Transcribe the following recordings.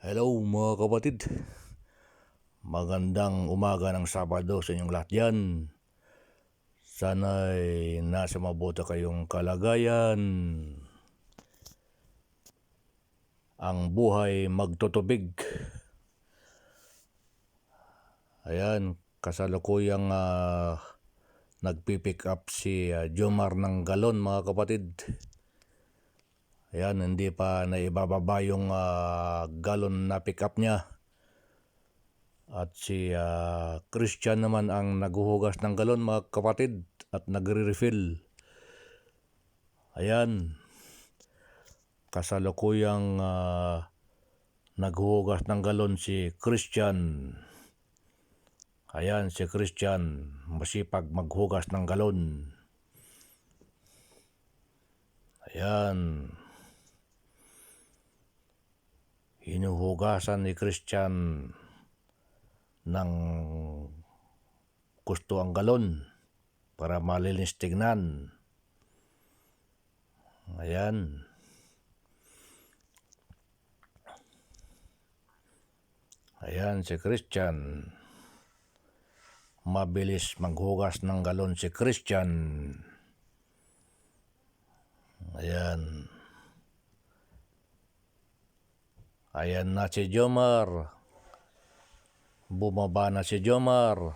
Hello mga kapatid, magandang umaga ng Sabado sa inyong lahat yan. Sana'y nasa mabuti kayong kalagayan. Ang buhay magtutubig. Ayan, kasalukuyang nagpipick up si Jomar ng galon mga kapatid. Ayan, hindi pa naibababa yung galon na pick up niya. At si Christian naman ang naghuhugas ng galon mga kapatid at nagre-refill. Ayan, kasalukuyang naghuhugas ng galon si Christian. Ayan, si Christian masipag maghugas ng galon. Ayan, hinuhugasan ni Christian ng gusto ang galon para malinis tignan. Ayan. Ayan si Christian. Mabilis maghugas ng galon si Christian. Ayan. Ayan na si Jomar. Bumaba na si Jomar.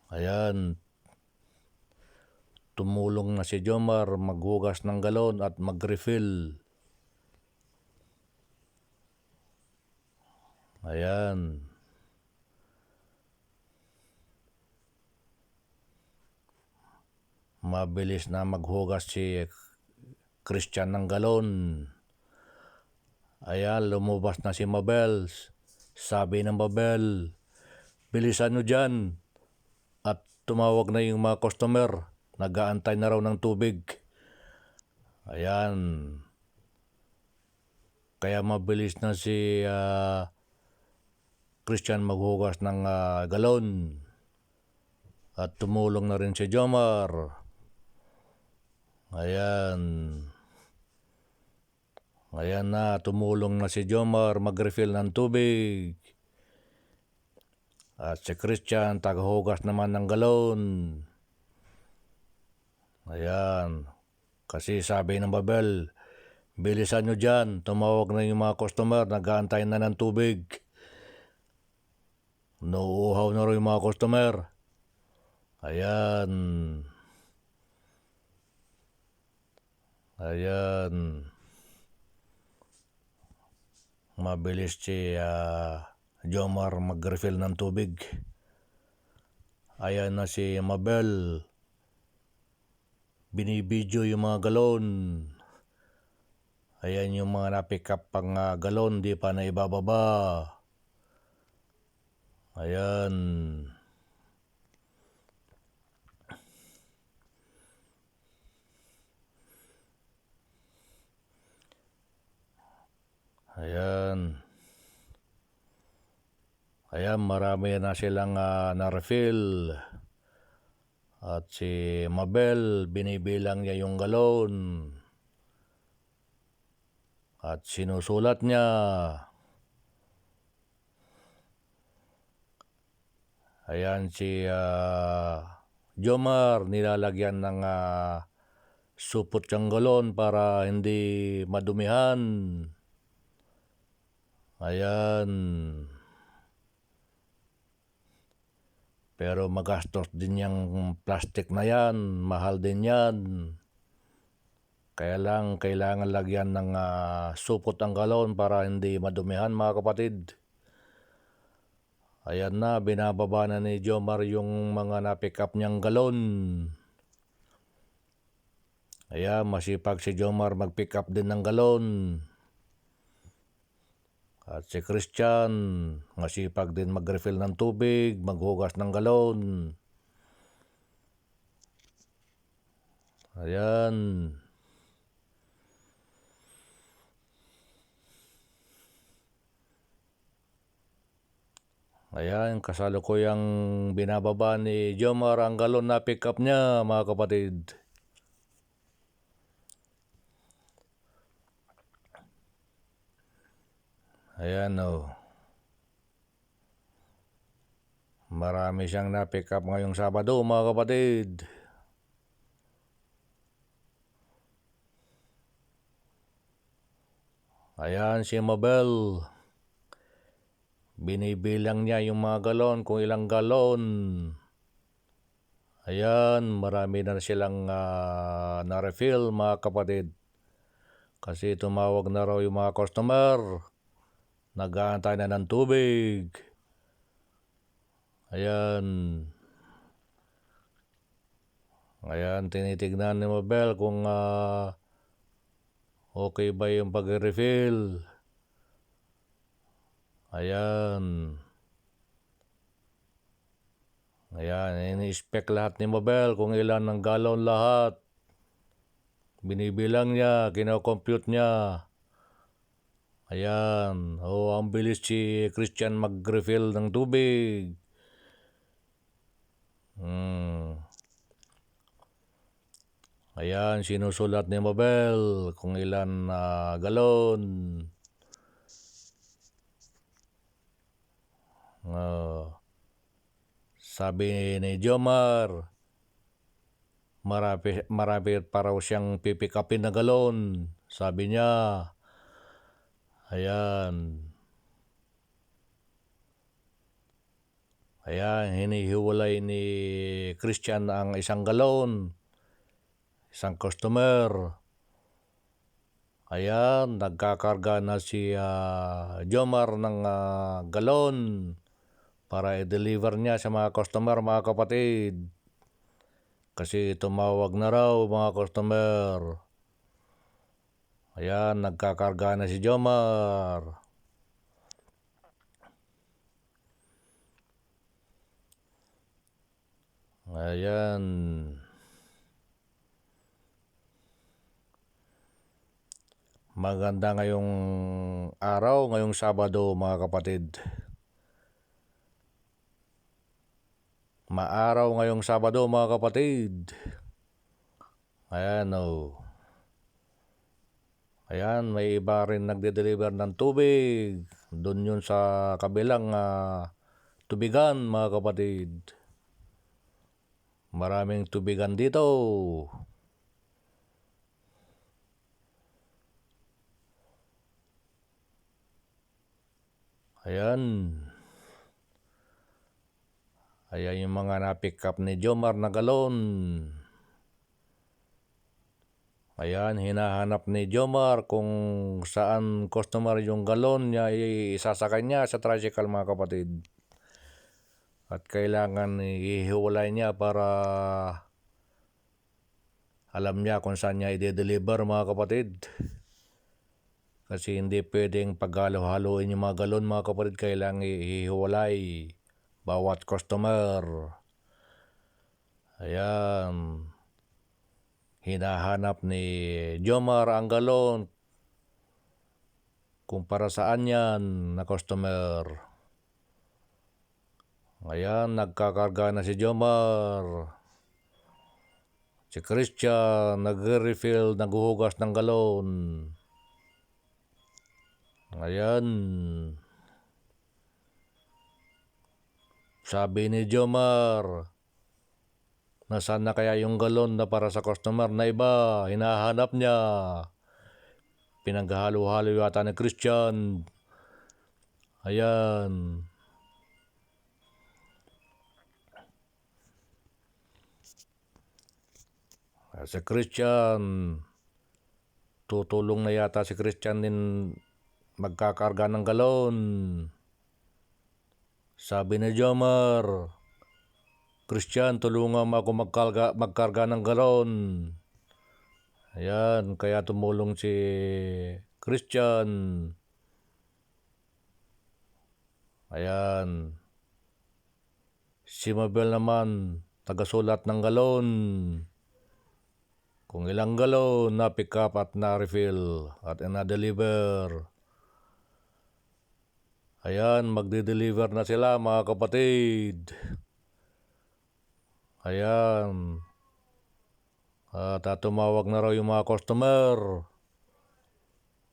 Ayan. Tumulong na si Jomar maghugas ng galon at mag-refill. Ayan. Mabilis na maghugas si Christian ng galon. Ayan, lumabas na si Mabel. Sabi ng Mabel, bilisan nyo dyan. At tumawag na yung mga customer. Nag-aantay na raw ng tubig. Ayan. Kaya mabilis na si Christian maghugas ng galon. At tumulong na rin si Jomar. Ayan. Ayan na, tumulong na si Jomar mag-refill ng tubig. At si Christian tagahugas naman ng galon. Ayan. Kasi sabi ng Babel, bilisan nyo dyan, tumawag na yung mga customer, nag-aantay na ng tubig. Nauuhaw na rin yung mga customer. Ayan. Ayan. Mabilis si Jomar mag-refill ng tubig. Ayan na si Mabel. Binibidyo yung mga galon. Ayan yung mga na-pick up pang galon, di pa na ibababa. Ayan. Ayan. Ayan, marami na silang na-refill. At si Mabel, binibilang niya yung galon. At sinusulat niya. Ayan si Jomar, nilalagyan ng supot yung galon para hindi madumihan. Ayan. Pero magastos din yung plastic na yan. Mahal din yan. Kaya lang kailangan lagyan ng supot ang galon para hindi madumihan mga kapatid. Ayan na, binababa na ni Jomar yung mga na-pick up niyang galon. Ayan, masipag si Jomar mag-pick up din ng galon. At si Christian, masipag din mag-refill ng tubig, maghugas ng galon. Ayan. Ayan, kasalukuyang binababa ni Jomar ang galon na pick up niya mga kapatid. Ayan marami siyang na-pick up ngayong Sabado mga kapatid. Ayan si Mabel. Binibilang niya yung mga galon kung ilang galon. Ayan, marami na silang na-refill mga kapatid. Kasi tumawag na raw yung mga customer. Nag-aantay na ng tubig. Ayan. Ayan, tinitignan ni Mabel kung okay ba yung pag-refill. Ayan. Ayan, ini-spec lahat ni Mabel kung ilan ng galon lahat. Binibilang niya, kino-compute niya. Ayan, ang bilis si Christian mag-refill ng tubig. Ayan, sinusulat ni Mabel kung ilan galon. Sabi ni Jomar, marami pa raw siyang pipikapin na galon. Sabi niya, ayan. Ayan, hinihiwalay ni Christian ang isang galon. Isang customer. Ayan, nagkakarga na si Jomar ng galon para i-deliver niya sa mga customer mga kapatid. Kasi tumawag na raw mga customer. Ayan, nagkakarga na si Jomar. Ayan. Maganda ngayong araw, ngayong Sabado mga kapatid. Maaraw ngayong Sabado mga kapatid. Ayan Ayan, may iba rin nagde-deliver ng tubig. Doon yun sa kabilang tubigan mga kapatid. Maraming tubigan dito. Ayan. Ayan yung mga na-pick up ni Jomar na galon. Ayan, hinahanap ni Jomar kung saan customer yung galon niya isasakay niya sa tricycle mga kapatid. At kailangan ihiwalay niya para alam niya kung saan niya i-deliver mga kapatid. Kasi hindi pwedeng paghalo-haloin yung mga galon mga kapatid. Kailangan ihiwalay bawat customer. Ayan. Hinahanap ni Jomar ang galon kung para saan yan na customer. Ayan, nagkakarga na si Jomar. Si Christian nagre-refill, naghuhugas ng galon. Ayan. Sabi ni Jomar, nasaan na kaya yung galon na para sa customer na iba? Hinahanap niya. Pinaghalo-halo yata ni Christian. Ayan. Si Christian, tutulong na yata si Christian din magkakarga ng galon. Sabi ni Jomar, Christian, tulungan mo ako magkarga ng galon. Ayan, kaya tumulong si Christian. Ayan. Si Mabel naman, tagasulat ng galon. Kung ilang galon na pick up at na refill at na-deliver. Ayan, magde-deliver na sila mga kapatid. Ayan. At tumawag na raw yung mga customer.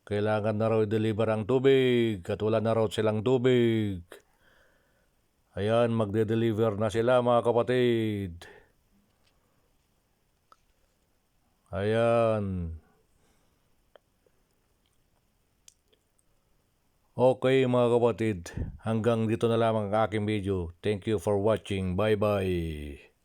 Kailangan na raw i-deliver ang tubig at wala na raw silang tubig. Ayan, magde-deliver na sila mga kapatid. Ayan. Okay mga kapatid, hanggang dito na lamang ang aking video. Thank you for watching. Bye-bye.